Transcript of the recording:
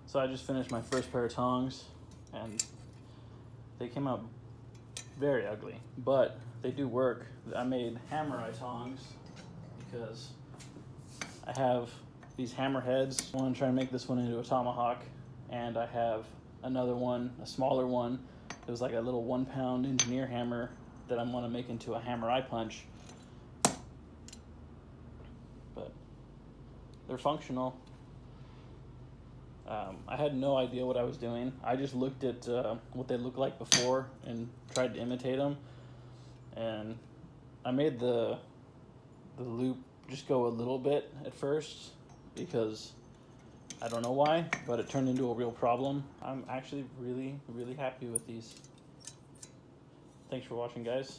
So I just finished my first pair of tongs, and they came out very ugly, but they do work. I made hammer eye tongs because I have these hammer heads. I want to try and make this one into a tomahawk, and I have another one, a smaller one. It was like a little 1 pound engineer hammer that I want to make into a hammer eye punch. But they're functional. I had no idea what I was doing. I just looked at what they looked like before and tried to imitate them. And I made the loop just go a little bit at first because I don't know why, but it turned into a real problem. I'm actually really, really happy with these. Thanks for watching, guys.